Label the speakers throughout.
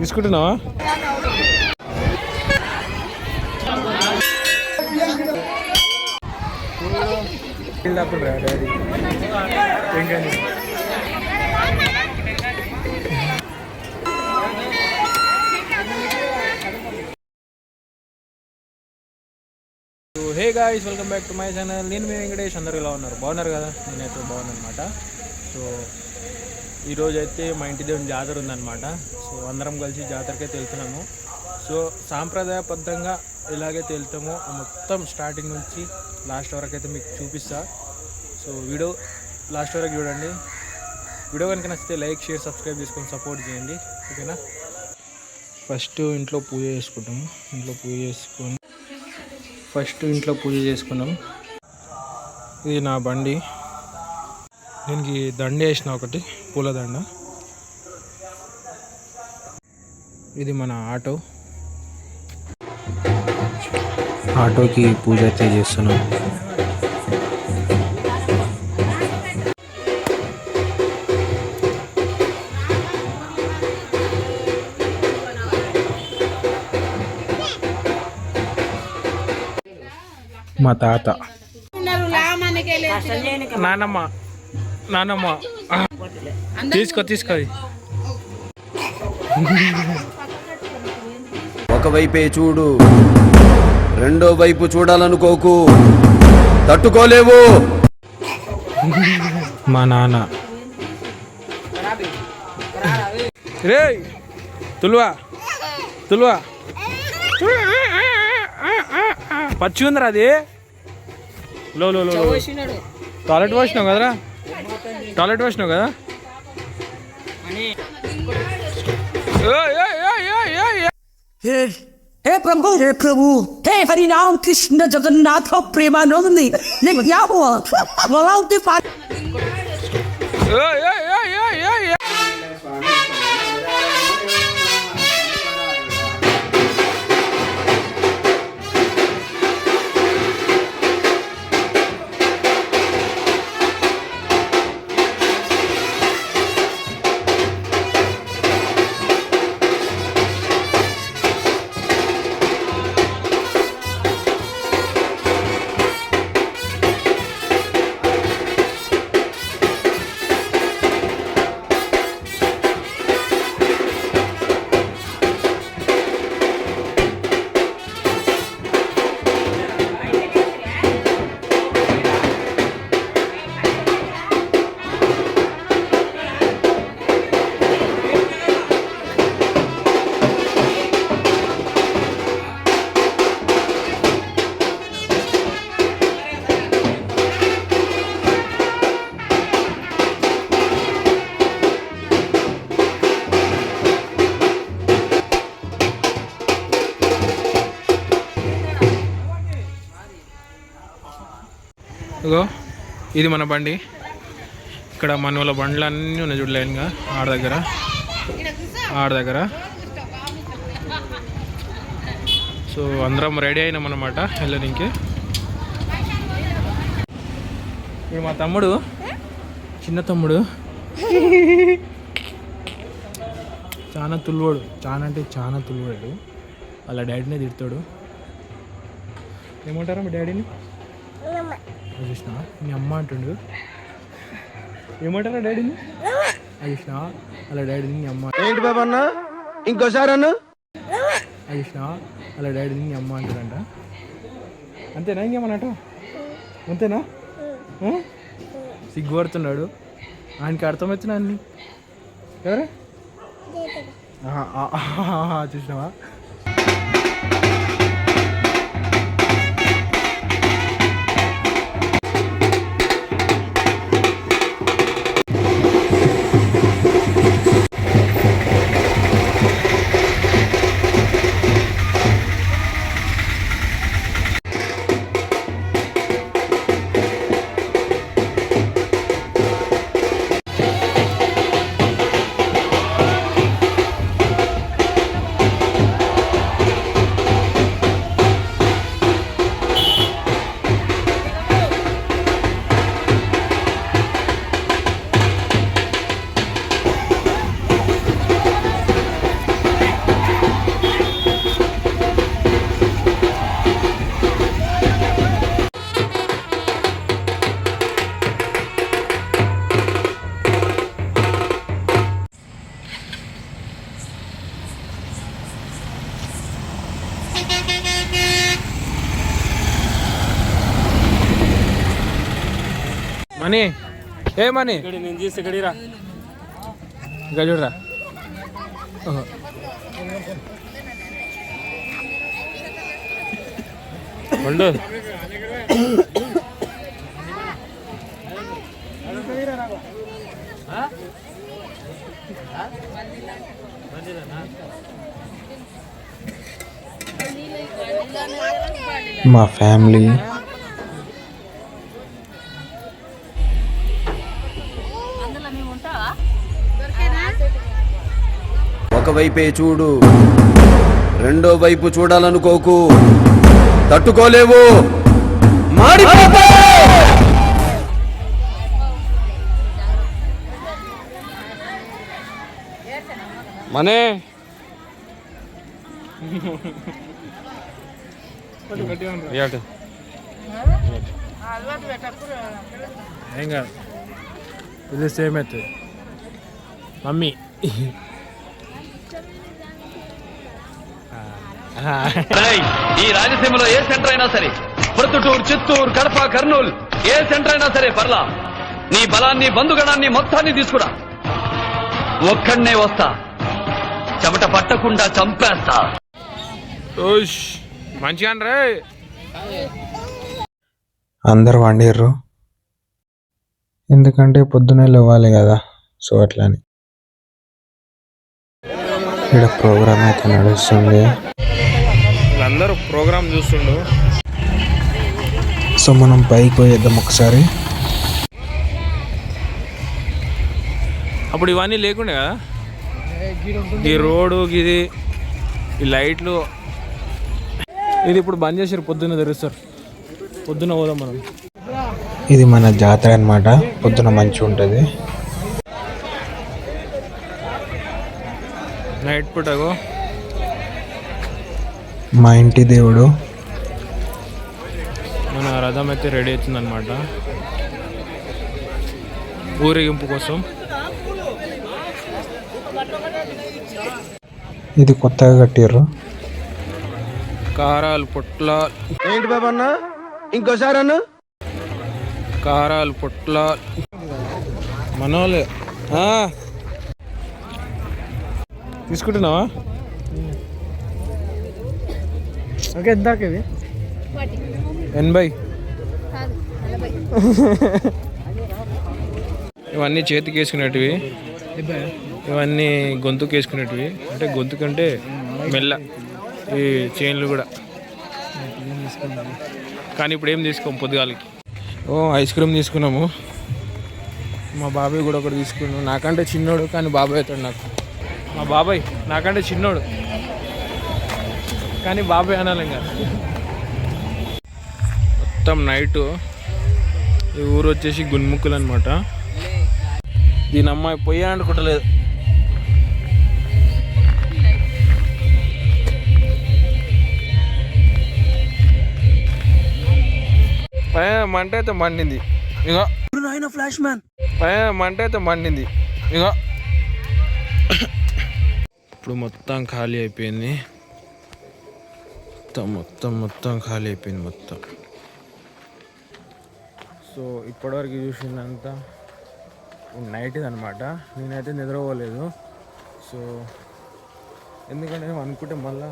Speaker 1: తీసుకుంటున్నావా? Daddy hey guys, welcome back to my channel. నేను మీ వెంకటేష్. అందరూ ఇలా ఉన్నారు? బాగున్నారు కదా? నేనైతే బాగున్నాను అనమాట. సో ఈరోజు అయితే మా ఇంటి దేవుని జాతర ఉందన్నమాట. సో అందరం కలిసి జాతరకైతే వెళ్తున్నాము. సో సాంప్రదాయబద్ధంగా ఎలాగైతే వెళ్తామో మొత్తం స్టార్టింగ్ నుంచి లాస్ట్ వరకు అయితే మీకు చూపిస్తా. సో వీడియో లాస్ట్ వరకు చూడండి. వీడియో కనుక నచ్చితే లైక్, షేర్, సబ్స్క్రైబ్ చేసుకొని సపోర్ట్ చేయండి, ఓకేనా? ఫస్ట్ ఇంట్లో పూజ చేసుకుంటాము. ఇంట్లో పూజ చేసుకున్నాం. ఇది నా బండి. దీనికి దండ వేసిన, ఒకటి పూలదండ. ఇది మన ఆటోకి పూజ అయితే చేస్తున్నాం. మా తాత, నానమ్మ తీసుకో
Speaker 2: ఒకవైపే చూడు, రెండో వైపు చూడాలనుకోకు, తట్టుకోలేవు.
Speaker 1: మా నాన్న. రే తులువా పచ్చి ఉందిరా అది. లో టాయిలెట్ వాసినావు కదరా?
Speaker 3: हे प्रभु हे हरिनाम कृष्ण जगन्नाथ प्रेमानंद क्या हुआ
Speaker 1: ఇగో ఇది మన బండి. ఇక్కడ మన వాళ్ళ బండ్లు అన్నీ ఉన్నాయి చూడు, లైన్గా ఆడ దగ్గర. సో అందరం రెడీ అయినాం అన్నమాట వెళ్ళడానికి. ఇది మా తమ్ముడు, చిన్న తమ్ముడు. చాలా తుల్వాడు, చాలా తుల్వాడు. వాళ్ళ డాడీనే తిడతాడు. ఏమంటారా మీ డాడీని? చూసినా మీ అమ్మ అంటుండు. ఏమంటారా డాడీని? చూసినా అలా డాడీని మీ అమ్మ.
Speaker 2: ఏంటి బాబా అన్న, ఇంకోసారి అన్న.
Speaker 1: చూసినా అలా డాడీని మీ అమ్మ అంటాడంట. అంతేనా? ఇంకేమన్నట్టు అంతేనా? సిగ్గుపడుతున్నాడు. ఆయనకి అర్థమవుతున్నా అన్ని. ఎవరే చూసినావా? మనీ ఏ మనీ
Speaker 4: నేను చేసి గడిరా
Speaker 1: ఇంకా చూడరా ఉండు
Speaker 5: మా ఫ్యామిలీ
Speaker 2: ఒకవైపే చూడు రెండో వైపు చూడాలనుకోకు తట్టుకోలేవు మాడిపోతా
Speaker 1: మనీ ఏం కాదు ఇది సేమ్ అవుతుంది మమ్మీ
Speaker 2: ఈ రాయలసీమలో ఏ సెంటర్ అయినా సరే ప్రొద్దుటూరు చిత్తూరు కడప కర్నూలు ఏ సెంటర్ అయినా సరే పర్లా నీ బలాన్ని బంధుగణాన్ని మొత్తాన్ని తీసుకురా ఒక్కడనే వస్తా చెమట పట్టకుండా చంపేస్తా
Speaker 1: మంచిగా రే
Speaker 5: అందరు వండిర్రు, ఎందుకంటే పొద్దునే లేవాలి కదా, సో అట్లని. ఇక్కడ ప్రోగ్రామ్ అయితే నడుస్తుంది,
Speaker 1: అందరూ ప్రోగ్రామ్ చూస్తుండు.
Speaker 5: సో మనం పైకి పోయేద్దాం ఒకసారి.
Speaker 1: అప్పుడు ఇవన్నీ లేకుండే కదా, ఈ రోడ్డు ఇది ఈ లైట్లు ఇది ఇప్పుడు బంద్ చేసారు, పొద్దున్న తెరుస్తారు. పొద్దున్న పోదాం మనం.
Speaker 5: ఇది మన జాతర అన్నమాట, పొద్దున మంచిగా ఉంటుంది.
Speaker 1: నైట్ పూటగో
Speaker 5: మా ఇంటి దేవుడు.
Speaker 1: మన రథం అయితే రెడీ అవుతుందన్నమాట ఊరేగింపు కోసం.
Speaker 5: ఇది కొత్తగా కట్టిర్రు.
Speaker 1: కారాలు పొట్ల
Speaker 2: ఏంటి బాబా అన్న ఇంకోసారి అన్న
Speaker 1: కారాలు పొట్ల మనోలే తీసుకుంటున్నావా?
Speaker 4: ఓకే ఎందాక ఇది
Speaker 1: 80. ఇవన్నీ చేతికి వేసుకునేటివి, ఇవన్నీ గొంతుకు వేసుకునేటివి. అంటే గొంతుకంటే మెల్ల ఈ చైన్లు కూడా. కానీ ఇప్పుడు ఏం తీసుకోము పొద్దుగాలకి. ఐస్ క్రీమ్ తీసుకున్నాము. మా బాబాయ్ కూడా ఒకటి తీసుకున్నాము. నాకంటే చిన్నోడు కానీ బాబాయ్ అవుతాడు నాకు. మా బాబాయ్ నాకంటే చిన్నోడు కానీ బాబాయ్ అనాలి. ఇంకా మొత్తం నైటు ఈ ఊరు వచ్చేసి గున్ముక్కులు అనమాట. దీని అమ్మాయి పొయ్యి అనుకుంటలేదు. మంట అయితే మండింది ఇగో,
Speaker 3: ఫ్లాష్ మ్యాన్
Speaker 1: మంట అయితే మండింది ఇగో. ఇప్పుడు మొత్తం ఖాళీ అయిపోయింది, మొత్తం ఖాళీ అయిపోయింది మొత్తం. సో ఇప్పటివరకు చూసిందంతా నైట్ అనమాట. నేనైతే నిద్రపోలేదు. సో ఎందుకంటే అనుకుంటే మళ్ళీ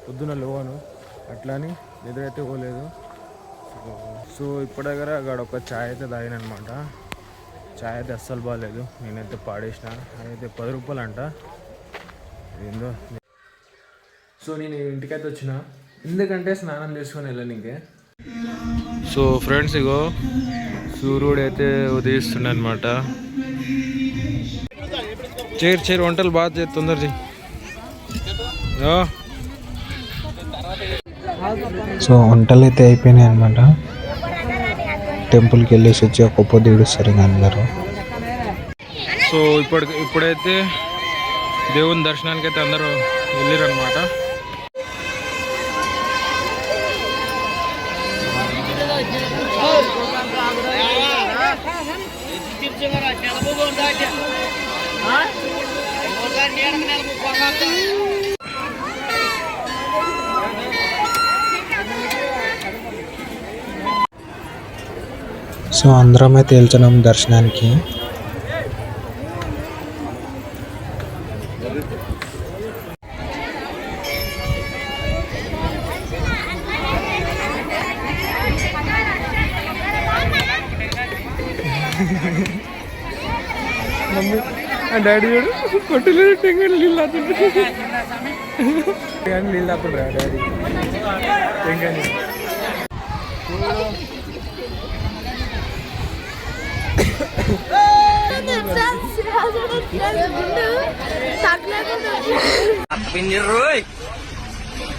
Speaker 1: పొద్దున లేవను, అట్లా అని నిద్ర అయితే పోలేదు. సో ఇప్పటి దగ్గర అక్కడ ఒక ఛాయ్ అయితే తాగినమాట. ఛాయ్ అయితే అస్సలు బాగాలేదు, నేనైతే పాడేసిన. అదైతే 10 రూపాయలు అంట ఏందో. సో నేను ఇంటికైతే వచ్చిన, ఎందుకంటే స్నానం చేసుకొని వెళ్ళాను ఇంకే. సో ఫ్రెండ్స్ ఇగో సూర్యుడు అయితే ఉదయిస్తుండే అనమాట. చేరు వంటలు బాగా చేయి, తొందర చేయి.
Speaker 5: సో వంటలు అయితే అయిపోయినాయి అనమాట. టెంపుల్కి వెళ్ళేసి వచ్చి ఒక పొద్దు ఇడుస్తారు ఇంకా అందరూ.
Speaker 1: సో ఇప్పుడైతే దేవుని దర్శనానికి అయితే అందరూ వెళ్ళారు అనమాట.
Speaker 5: సో అందరం అయితే వెళ్తున్నాం దర్శనానికి.
Speaker 1: డాడీ చూడు కొట్టలేదు టెంగని నీళ్ళు ఆడుతుంటే కానీ నీళ్ళు ఆడుతుండ్రా డాడీ టెంగని.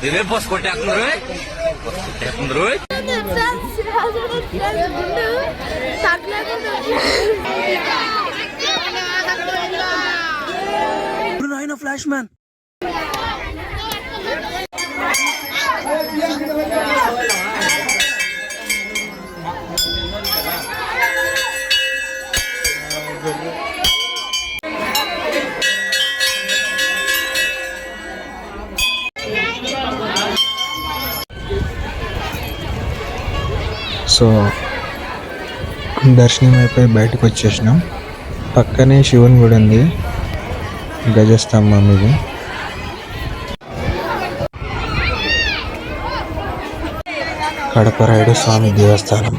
Speaker 2: ఇదే పోస్ కొట్టేస్తున్నారు
Speaker 3: ఫ్లాష్ మ్యాన్
Speaker 5: సో దర్శనం అయిపోయి బయటకు వచ్చేసినాం. పక్కనే శివుని గుడి ఉంది, గజస్తంభం ఇది. కడపరాయుడు స్వామి దేవస్థానం.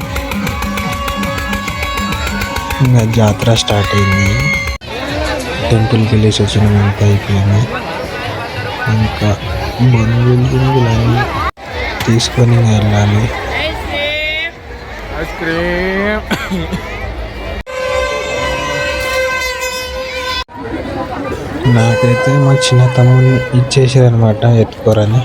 Speaker 5: ఇంకా జాతర స్టార్ట్ అయింది. టెంపుల్కి వెళ్ళేసి వచ్చినామంతా అయిపోయింది. ఇంకా బంధువులన్నీ తీసుకొని వెళ్ళాలి.
Speaker 1: ఐస్ క్రీమ్
Speaker 5: నాకైతే మా చిన్న తమ్ముని ఇచ్చేసారనమాట ఎత్తుకోరని.